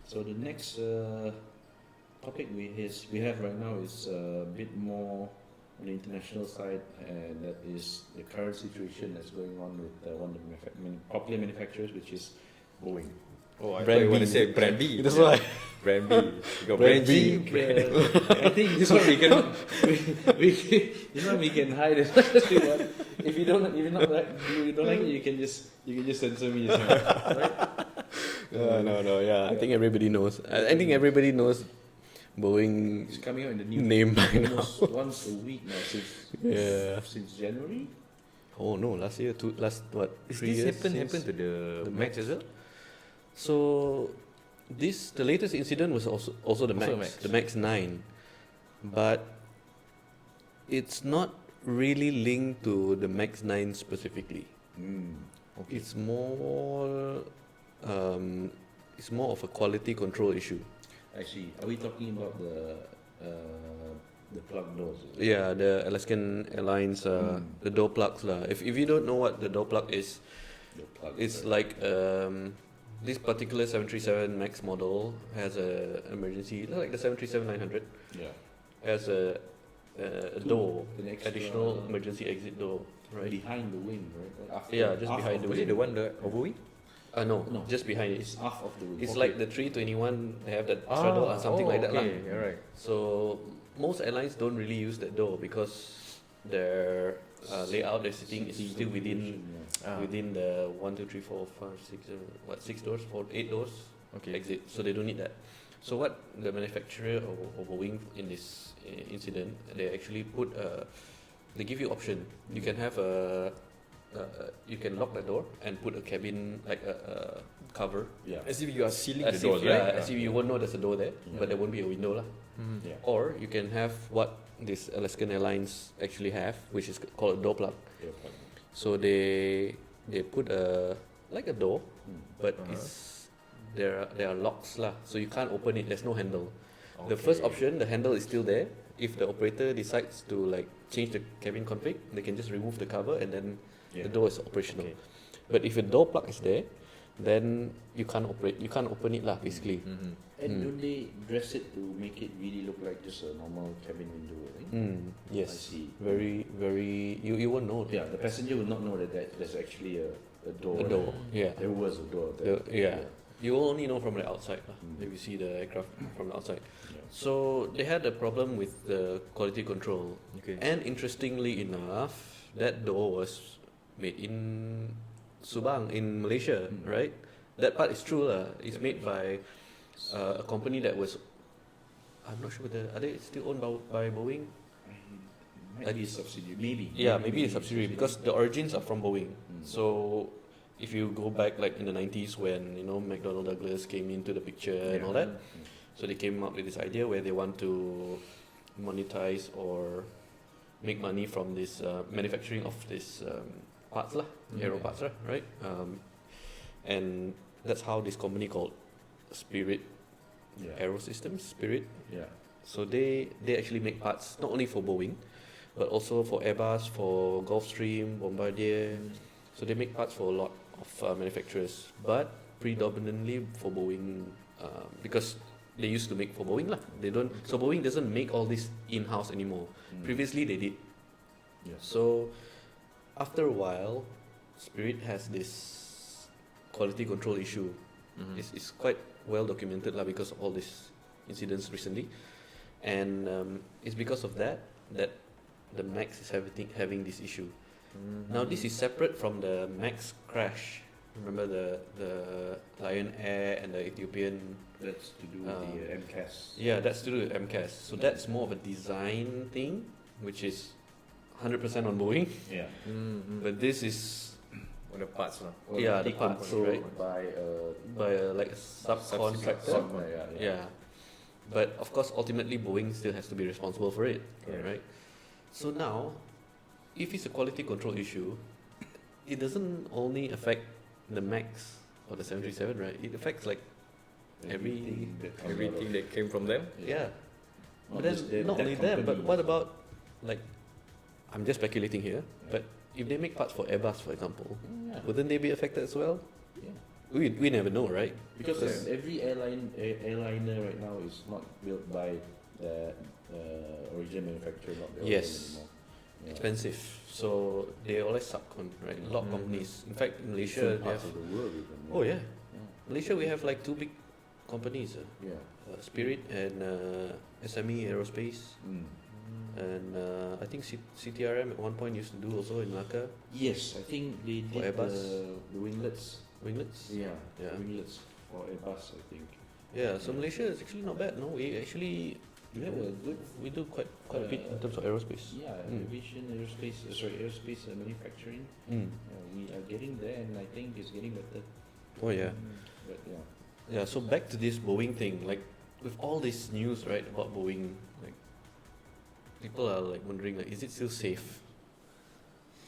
So the next topic we have right now is a bit more on the international side, and that is the current situation that's going on with one of the popular manufacturers, which is Boeing. Oh, I Brand thought you want B. to say brand B. That's why. Brand B. You got Brand brand G. B. I think this one we can we can hide as much as we want. If you don't like it, you can just censor me yourself, right? No. Yeah, I think everybody knows. I think everybody knows Boeing It's coming out in the new name by now. almost once a week now since January. Oh no, last year, last what? Is 3 this years happen since to the Max as well? So the latest incident was also the Max, the Max 9, but it's not really linked to the Max 9 specifically. Okay. It's more of a quality control issue. I see. Are we talking about the plug doors? Yeah, the Alaskan Airlines the door plugs lah. If you don't know what the door plug is, it's like this particular 737 Max model has a emergency, like the 737-900. Yeah. Has a door, an extra additional emergency exit door, right? behind the wing, right? After, Yeah, just behind the Was wing. it the one the overwing? No, No. just behind it. It's half of the wing. It's like the 321, they have that extra door or something like that lah. Okay, alright. So most airlines don't really use that door because their layout, their seating is still within within the 1, 2, 3, 4, 5, 6, 7, 6 doors, 8 doors Okay. exit. So they don't need that. So what the manufacturer of Boeing in this incident, they actually put they give you option. You can have you can lock the door and put a cabin like a cover. Yeah. As if you are sealing As the doors, if, right? as if you won't know there's a door there, but there won't be a window lah. Yeah. Or you can have what this Alaskan Airlines actually have, which is called a door plug. Yeah, plug. So they put like a door, but there are locks lah. So you can't open it. There's no handle. The first option, the handle is still there. If the operator decides to like change the cabin config, they can just remove the cover and then the door is operational. Okay. But if a door plug is there, then you can't open it lah basically. And don't they dress it to make it really look like just a normal cabin window? Right? Yes. I see. Very, very. You won't know. Yeah, the passenger will not know that there's actually a door. A door. Yeah. There was a door. Yeah. You will only know from the outside if you see the aircraft from the outside. Yeah. So they had a problem with the quality control. Okay. And interestingly enough, that door was made in Subang in Malaysia, right? That part is true lah. It's made by a company that was, I'm not sure whether are they still owned by Boeing? Might be a subsidiary. Maybe. Yeah, maybe a subsidiary because the origins are from Boeing. So if you go back like in the 90s when McDonnell Douglas came into the picture and all that, so they came up with this idea where they want to monetize or make money from this manufacturing of this parts lah, aero parts lah, right? And that's how this company called Spirit Aero Systems, Spirit. Yeah. So they actually make parts not only for Boeing, but also for Airbus, for Gulfstream, Bombardier. So they make parts for a lot of manufacturers, but predominantly for Boeing because they used to make for Boeing lah. They don't. So Boeing doesn't make all this in-house anymore. Previously they did. Yes. So after a while, Spirit has this quality control issue. It's quite well documented lah because of all these incidents recently, and it's because of that the Max is having this issue. Now this is separate from the Max crash. Remember the Lion Air and the Ethiopian. That's to do with the MCAS. Yeah, that's to do with MCAS. So that's more of a design thing, which is 100% on Boeing. Yeah. But this is On the parts lah. yeah, the parts, right? By By like a subcontractor. Yeah. But of course, ultimately, Boeing still has to be responsible for it, right? So now, if it's a quality control issue, it doesn't only affect the Max or the 737, right? It affects like everything That came from them. yeah. Not But just then not that only that, but company. what about like? I'm just speculating here, but if they make parts for Airbus, for example, wouldn't they be affected as well? Yeah. We never know, right? Because every airliner right now is not built by the original manufacturer, not the Yes. OEM anymore. Yeah. Expensive, so they always subcon, right? A lot of companies. In fact, in Malaysia, Different they parts have. of the world even. Oh yeah, Malaysia we have like 2 big companies, Yeah. Spirit and SME Aerospace, and I think CTRM at one point used to do also in Malacca Yes, I think they For did Airbus? the winglets. winglets. Yeah, Yeah. winglets for Airbus, I think. Yeah, so Malaysia is actually not bad. No, we actually We have a good, we do quite a bit in terms of aerospace. yeah, aviation, aerospace manufacturing. We are getting there, and I think it's getting better. Oh yeah. But yeah. Yeah, so back to this Boeing thing, like with all this news, right, about Boeing, like people are like wondering, like, is it still safe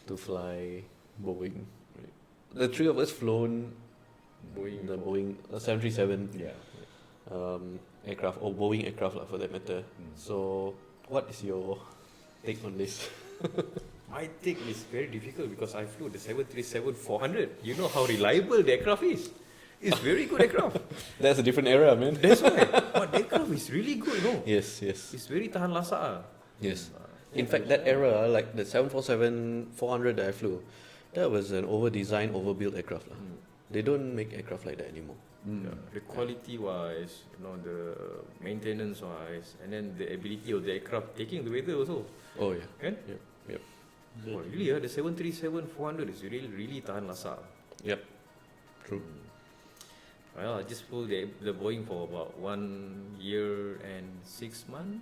to fly Boeing? Right? The three of us flown Boeing the for- Boeing 737 Yeah. aircraft, or Boeing aircraft for that matter. Mm. So, what is your take on this? My take is very difficult because I flew the 737-400. You know how reliable the aircraft is. It's very good aircraft. That's a different era, man. That's why. But the aircraft is really good, you know. Yes, yes, It's very tahan lasak. yes. In fact, that era, like the 747-400 that I flew, that was an over-designed, overbuilt aircraft. Lah. They don't make aircraft like that anymore. Yeah, the quality wise, you know, the maintenance wise, and then the ability of the aircraft taking the weather also. Oh yeah. Kan? Yep. Oh, really, the 737-400 is really tahan lasak. Yep. True. Well, I just flew the Boeing for about 1 year and 6 months.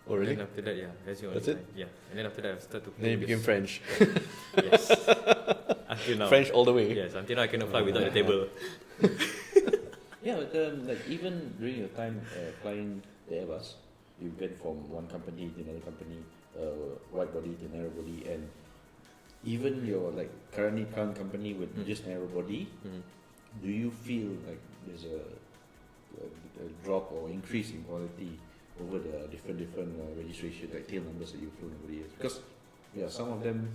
Oh really? And after that, yeah, that's the only That's it? time. Yeah, and then after that, I started to fly. Then you became French. Yes. Until now. French all the way. Yes, until now I cannot fly without the table. Yeah, but like even during your time flying the Airbus, you went from one company to another company, wide body to narrow body, and even your like current company with just narrow body, do you feel like there's a drop or increase in quality over the different registration, like tail numbers that you've flown over the years? Because yeah, some of them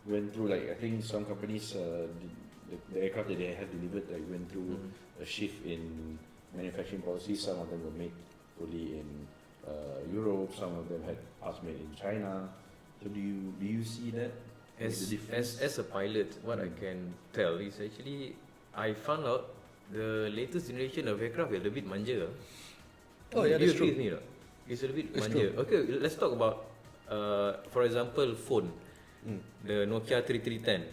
went through, like I think some companies the aircraft that they have delivered like went through a shift in manufacturing policies. Some of them were made fully in Europe. Some of them had parts made in China. So do you see that? As a pilot, what I can tell is actually I found out the latest generation of aircraft is a bit manja. Oh yeah, Do you that's agree true. with me, tak? It's a bit It's manja. Okay, let's talk about for example phone, the Nokia 3310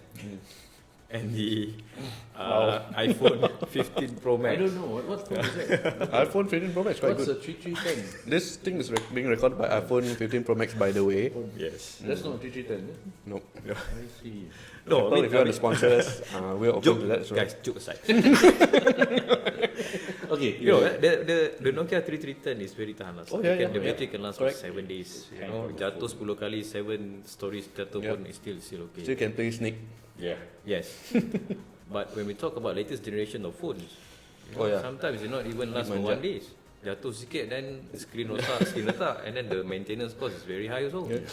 and the iPhone 15 Pro Max. I don't know what phone is that. iPhone 15 Pro Max, quite What's good. a 3310? This thing is being recorded by iPhone 15 Pro Max, by the way. Yes. That's not 3310. Nope. I see. No, Apple, if you want to sponsor us, we're open joke, to that as well. guys, joke aside. Okay, You know, the Nokia 3310 is very tahan last. Oh, yeah, The yeah. battery can last for Correct. 7 days. You Kind know, of jatuh 10 kali, 7 stories jatuh Yeah. pun is still okay. Still can play Snake. Yeah. Yes. But when we talk about latest generation of phones, you Oh, know, yeah. sometimes it not even last for Manja. 1 day. Jatuh sikit, then screen retak, and then the maintenance cost is very high also. Yeah.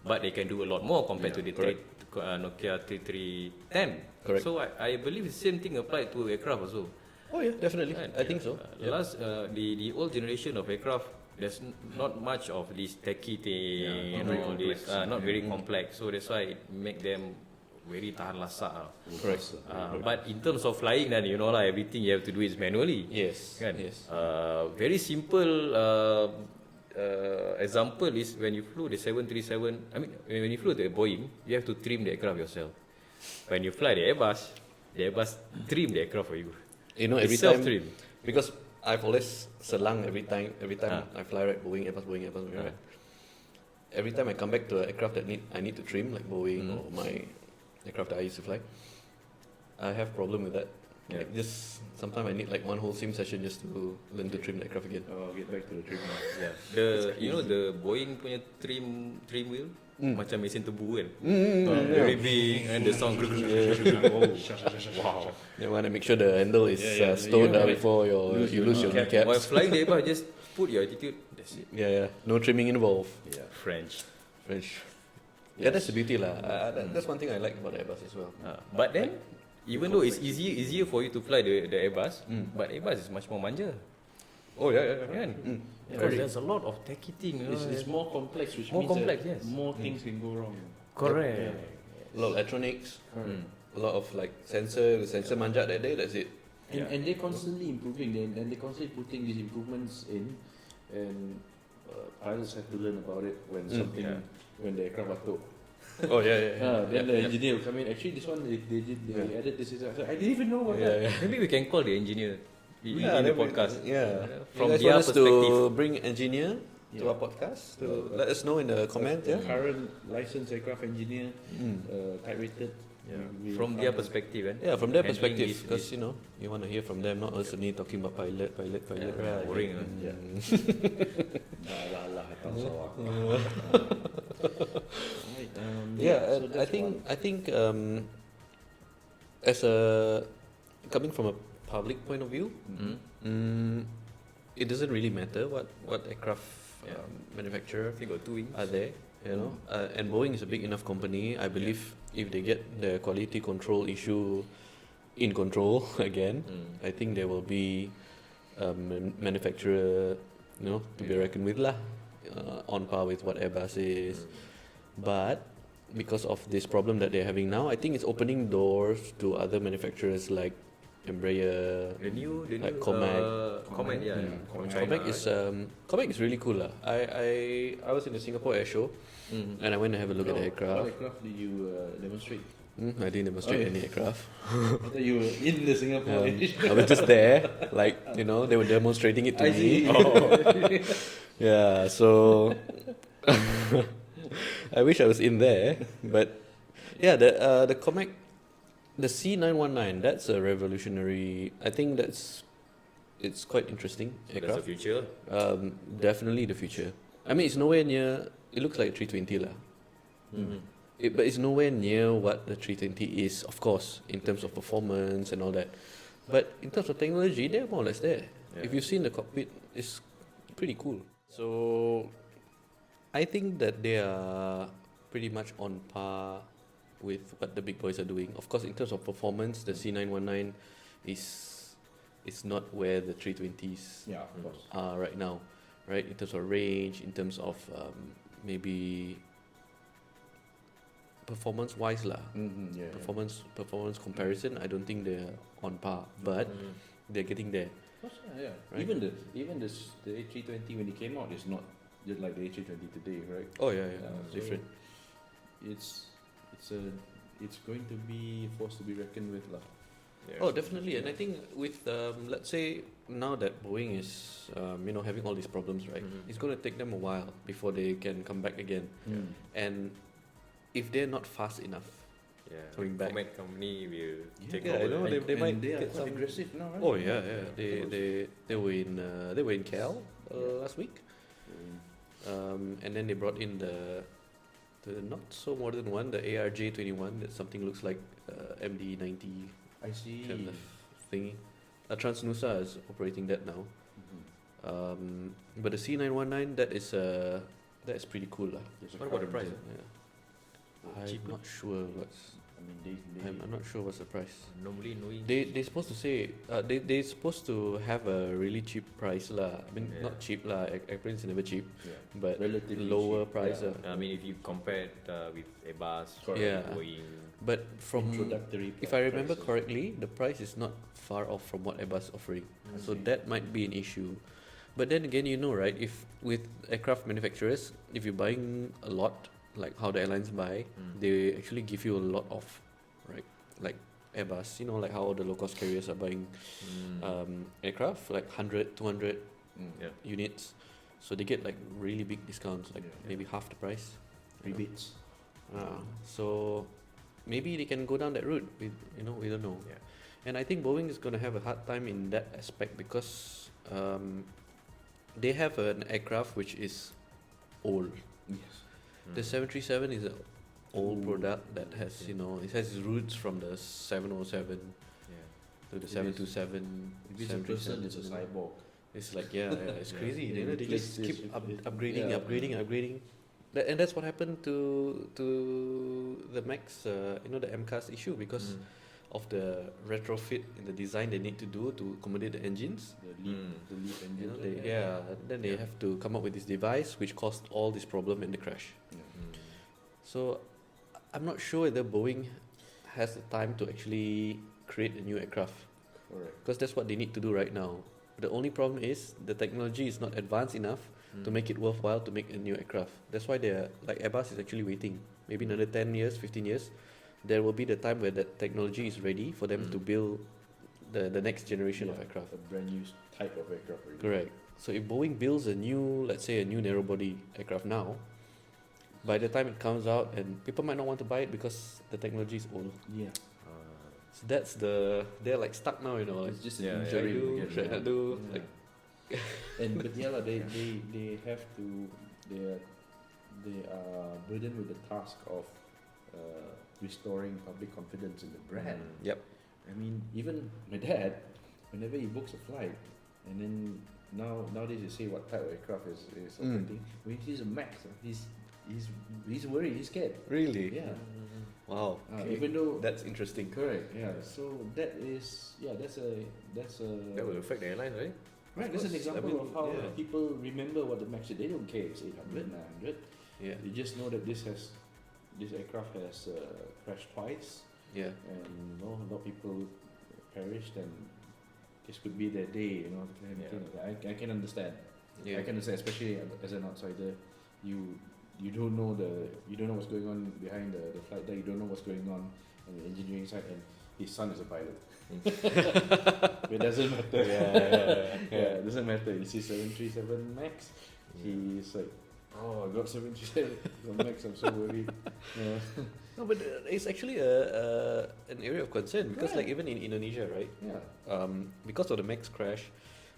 But they can do a lot more compared to the correct. Nokia 3310. Correct. So I believe the same thing applied to aircraft also. Oh yeah, definitely. Right, I think so. Yeah. Last the old generation of aircraft, there's not much of this techie thing, Yeah, you not very know, this complex. not very complex. So that's why it make them very tahan lasak. Correct. But in terms of flying, then you know lah, everything you have to do is manually. Yes. Kan? Yes. Very simple example is when you flew the 737. I mean, when you flew the Boeing, you have to trim the aircraft yourself. When you fly the Airbus trim the aircraft for you. You know, every It's time, self-trim. because I've always selang every time I fly, right, Boeing, Airbus, right. Every time I come back to an aircraft that I need to trim, like Boeing or my aircraft that I used to fly, I have problem with that. Yeah. Like just sometimes I need like one whole sim session just to learn to trim the aircraft again. Get back to the trim now. Yeah. You know the Boeing punya trim wheel macam mesin tebu kan. Very big and the sound. Wow. You want to make sure the handle is Yeah, stoned you out might before you lose your While kneecaps. flying the Airbus, just put your attitude. That's it. Yeah, no trimming involved. Yeah. French. French. Yeah, that's the beauty lah. That's one thing I like about Airbus as well. But then Even though it's easier for you to fly the Airbus, but Airbus is much more manja. Oh yeah. Kan? Because there's a lot of tacky thing. It's more complex, which More means complex, that yes. more things can go wrong. Correct. A lot of electronics, a lot of like sensor manjat that day. That's it. And they're constantly improving, and they're constantly putting these improvements in, and pilots have to learn about it when when the aircraft batuk. Oh yeah. Then the engineer will come in. Actually, this one they added this. I didn't even know about that. Maybe we can call the engineer in the podcast. From From their us perspective. to bring engineer to our podcast. To let us know in the comment. Current licensed aircraft engineer, type rated. From their perspective, Yeah, from their handling perspective, this- because you want to hear from them, not us only talking about pilot. Yeah, boring. Lah, tahu I think as a coming from a public point of view, it doesn't really matter what aircraft manufacturer They got two wings. are there, and Boeing is a big enough company. I believe if they get the quality control issue in control again, I think there will be a manufacturer, to be reckoned with lah, on par with what Airbus is. But because of this problem that they're having now, I think it's opening doors to other manufacturers like Embraer. The new Like Comac. Comac, from China. Comac is really cool lah. I was in the Singapore Air Show, and I went to have a look at the What aircraft. aircraft did you demonstrate? I didn't demonstrate any aircraft. I thought you were in the Singapore. I was just there, like they were demonstrating it to I me. see. Yeah, so I wish I was in there, but yeah, the Comac, the C919, that's a revolutionary. I think it's quite interesting That's the aircraft. future. Definitely the future. I mean, it's nowhere near. It looks like a 320 lah. But it's nowhere near what the 320 is, of course, in terms of performance and all that. But in terms of technology, they're more or less there. If you've seen the cockpit, it's pretty cool. So I think that they are pretty much on par with what the big boys are doing. Of course, in terms of performance, the C919 is not where the 320s Yeah, of course. are right now, right? In terms of range, in terms of maybe performance-wise lah. Performance comparison, I don't think they're on par, but they're getting there. Yeah. Right. Even the A320 when it came out is not just like the A320 today, right? Oh yeah, So different. It's going to be a force to be reckoned with lah. Oh, definitely. And I think with let's say now that Boeing is having all these problems, right? It's going to take them a while before they can come back again. And if they're not fast enough, coming back. Comac company will take Yeah, I know, over. they might They are get quite some. aggressive now, right? Oh yeah. They were in Cal last week, and then they brought in the not so modern one, the ARJ21. That something looks like MD90 I see. kind of thingy. Transnusa is operating that now. But the C919, that is pretty cool lah. What about the price? I'm Cheaper? not sure what's. I mean, I'm not sure what's the price. Normally knowing They're supposed to say they're supposed to have a really cheap price lah. I mean, not cheap lah. Airplanes never cheap, but Relatively lower cheap, price. yeah. I mean, if you compare it with Airbus, Yeah. Boeing, But from introductory. if I remember prices. correctly, the price is not far off from what Airbus offering. So that might be an issue. But then again, right, if with aircraft manufacturers, if you're buying a lot, like how the airlines buy, they actually give you a lot of, right, like Airbus, like how the low cost carriers are buying aircraft, like 100, 200 units. So they get like really big discounts, like maybe half the price. rebates. So maybe they can go down that route. We don't know. Yeah. And I think Boeing is going to have a hard time in that aspect because they have an aircraft which is old. Yes. The 737 is an old product that has, it has its roots from the 707 to the It 727. If it's a person, 737. it's a cyborg. It's like, it's crazy. They They just replace keep this with- upgrading, yeah. upgrading. And that's what happened to the Max, the MCAS issue, because of the retrofit in the design they need to do to accommodate the engines. The LEAP engine. You know, then they have to come up with this device which caused all this problem and the crash. Yeah. So I'm not sure whether Boeing has the time to actually create a new aircraft, Correct. because that's what they need to do right now. The only problem is the technology is not advanced enough to make it worthwhile to make a new aircraft. That's why they're like Airbus is actually waiting. Maybe another 10 years, 15 years, there will be the time where that technology is ready for them to build the next generation of aircraft. A brand new type of aircraft. Really. Correct. So if Boeing builds a new, let's say a new narrow body aircraft now, by the time it comes out, and people might not want to buy it because the technology is old. Yeah. So they're like stuck now, you know, like It's just Yeah, an should I interim do, again, should I yeah. not do? Yeah. Like, But they have to they are burdened with the task of restoring public confidence in the brand. yep. I mean, even my dad, whenever he books a flight, and then nowadays you say what type of aircraft is operating, when he sees a Max, he's worried, he's scared. Really? Yeah. Wow. Even though That's interesting. correct, yeah. So that's a That will affect the airline, right? right. That's an course. example I mean, of how yeah. people remember what the Max is. They don't care if it's 800, 900. Yeah. They just know that this aircraft has crashed twice, Yeah. and a lot of people perished, and this could be their day. Kind of thing like that. I can understand. Yeah. I can understand, especially as an outsider. You don't know what's going on behind the flight deck. You don't know what's going on the engineering side, and his son is a pilot. It doesn't matter. Yeah, it doesn't matter. You see 737 Max, he's like, oh, I got 737 Max. I'm so worried. Yeah. No, but it's actually an area of concern because, like, even in Indonesia, right? Yeah. Because of the Max crash,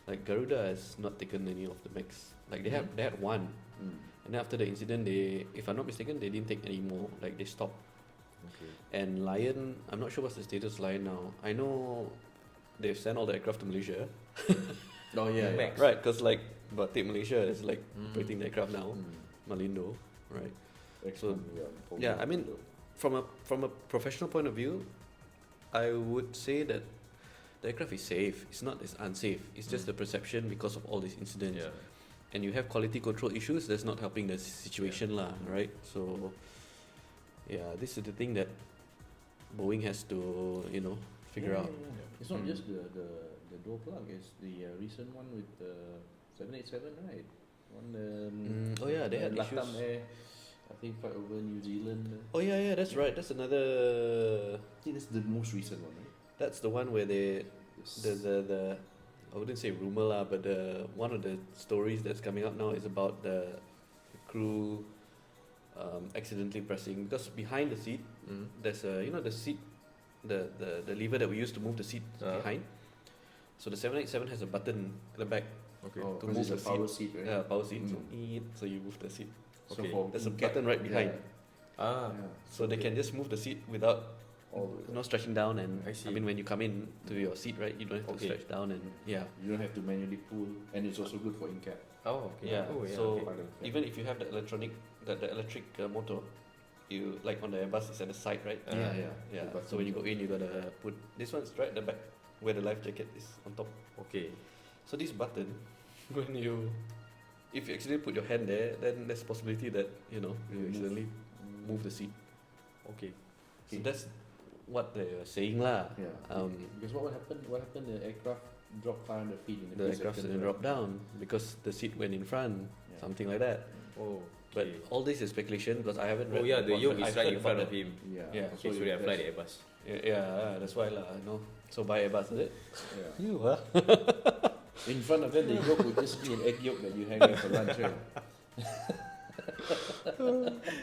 like Garuda has not taken any of the Max. Like they had one, and then after the incident, if I'm not mistaken, they didn't take any more. Like they stopped. Okay. And Lion, I'm not sure what's the status of Lion now. I know they've sent all the aircraft to Malaysia. Oh yeah. Max. Right, because like Batik Malaysia is like operating the aircraft now, Malindo, right? Excellent. Yeah, I mean, from a professional point of view, I would say that the aircraft is safe. It's not as unsafe. It's just the perception because of all these incidents. Yeah. And you have quality control issues. That's not helping the situation, lah. Right? So, yeah, this is the thing that Boeing has to figure out. Yeah. It's not just the door plug. It's the recent one with the 787, right? Oh yeah, they had Latam issues. Air. I think flight over New Zealand. Oh yeah, that's right. That's another. I think that's the most recent one, right? That's the one where the I wouldn't say rumor lah, but one of the stories that's coming up now is about the crew accidentally pressing, because behind the seat there's the seat, the lever that we use to move the seat behind. So the 787 has a button at the back Okay. to 'cause move it's a the power seat. seat, right? Yeah, power seat. So you move the seat. So Okay. for There's a in-cab- button right behind, Ah. Yeah. so they can just move the seat without All stretching down. And I see. mean, when you come in to your seat, right, you don't have to Okay. stretch down, and yeah. you don't have to manually pull, and it's also good for in-cab. Oh, okay. Yeah, Oh, so okay. even if you have the electric motor, you like on the Airbus it's at the side, right? Yeah. Yeah. The So when you button. go in, you gotta put this one's right at the back where the life jacket is on top. Okay. So this button, if you accidentally put your hand there, then there's possibility that you move. accidentally move the seat. Okay. So that's what they're saying lah. Yeah. Because what happened? The aircraft dropped 500 feet in The the aircraft didn't drop down because the seat went in front, Yeah. something like that. Oh. But all this is speculation because I haven't read. Oh yeah, the about yoke it. is I've right heard in front about of him. Yeah. Yeah. Okay, so they fly the Airbus. Yeah, that's why lah. So buy Airbus, is it? Yeah. You huh? In front of them, the yolk would just be an egg yolk that you hang out for lunch, right?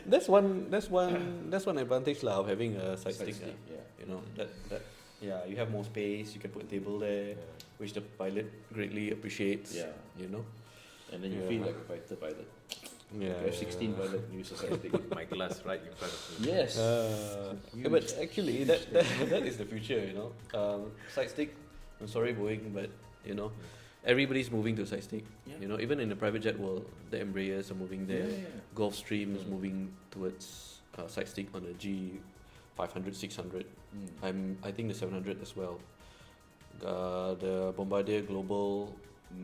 That's one advantage lah of having a side stick. Yeah. Yeah, you have more space. You can put a table there, which the pilot greatly appreciates. Yeah. And then you Yeah. feel like a fighter pilot. Yeah. F-16 pilot use a side stick. My glass right in front of me. Yes. Yeah, but actually, that is the future. Side stick. I'm sorry, Boeing, but everybody's moving to side stick. Yeah. Even in the private jet world, the Embraers are moving there. Yeah. Gulfstream is moving towards side stick on the G 500, 600. Mm. I think the 700 as well. The Bombardier Global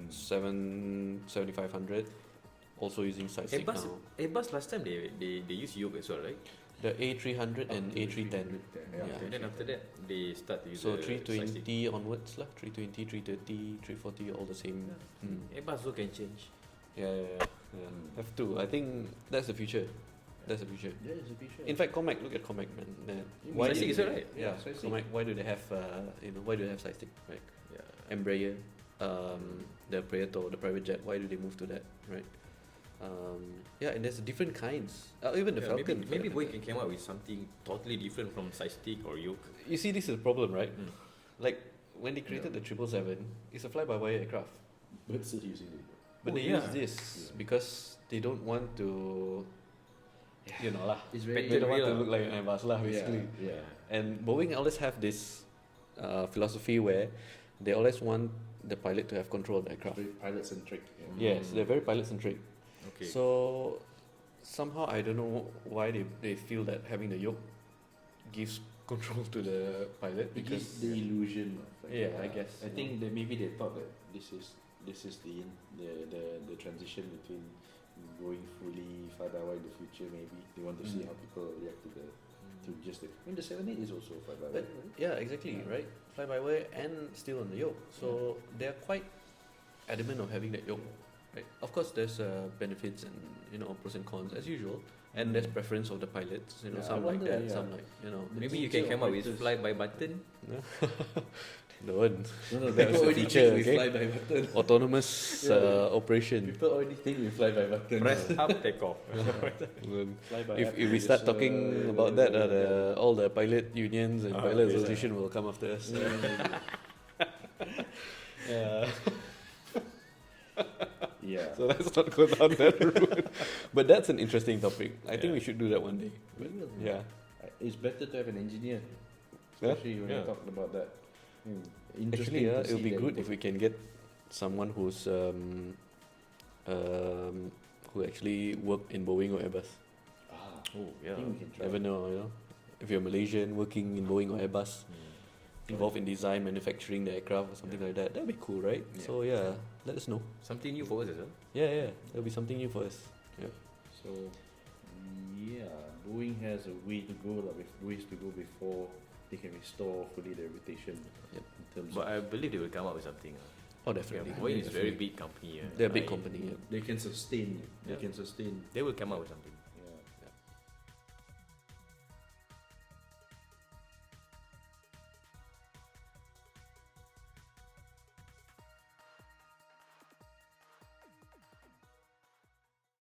7500, also using side stick Airbus, now. Airbus last time they use yoke as well, right? The A300 and A310. Yeah. Yeah. And then after that they start to use So the side stick. 320 onwards lah, 320, 330, 340, all the same. Airbus also can change. Yeah. Have to. I think that's the future. That's the future. Yeah, it's a picture. In fact, Comac, look at Comac, man. Why side stick is they- it right? Yeah, side stick. Comac. Why do they have why do they have side stick, right? Yeah. Embraer, the Praetor, the private jet. Why do they move to that, right? And there's different kinds. Even the Yeah, Falcon. maybe Boeing can come up with something totally different from side stick or yoke. You see, this is a problem, right? Mm. Like when they created the 777, it's a fly-by-wire aircraft, But still using it. but Oh, they yeah. use this because they don't want to, you know lah. It's They very don't want to real. look like an Airbus lah, basically. Yeah. And Boeing always have this philosophy where they always want the pilot to have control of the aircraft. Very pilot centric. Yes, they're very pilot centric. Okay. So somehow I don't know why they feel that having the yoke gives control to the pilot It gives because the illusion. Of, like, Yeah, I guess. I think that maybe they thought that this is the transition between going fully fly-by-wire in the future. Maybe they want to see how people react to just the. I mean, the 78 is also fly-by-wire, But- right? yeah, exactly, right? Fly by wire and still on the yoke. So they're quite adamant of having that yoke. Right? Of course, there's benefits and pros and cons as usual, and there's preference of the pilots. Yeah, Some I like wonder, that, yeah. some like Maybe you can teacher come up with operators. fly by button. don't. No, That's people a already feature, think with okay? fly-by button. Autonomous Yeah. operation. People already think with fly-by button. Press up, take off. Fly-by If app we is, start talking about that, all the pilot unions and pilot okay. association will come after us. Yeah. Yeah. So let's not go down that route. But that's an interesting topic. I think Yeah. we should do that one day. We will. Yeah. It's better to have an engineer, Yeah? especially when Yeah. you're talking about that. Actually, to it would see be that good people- if we can get someone who's who actually worked in Boeing or Airbus. Oh I yeah. think we can try. Never know, If you're Malaysian working in Boeing or Airbus, involved in design, manufacturing the aircraft or something like that, that'd be cool, right? Yeah. So let us know. Something new for us as well. Yeah, that'll be something new for us. So, Boeing has a way to go, ways to go before they can restore fully their reputation Yep. in terms But of I believe they will come up with something. Oh, Yeah, definitely. Boeing is a very big company. They're a big company. Yeah. they can sustain. They Yeah. can sustain. They will come up with something.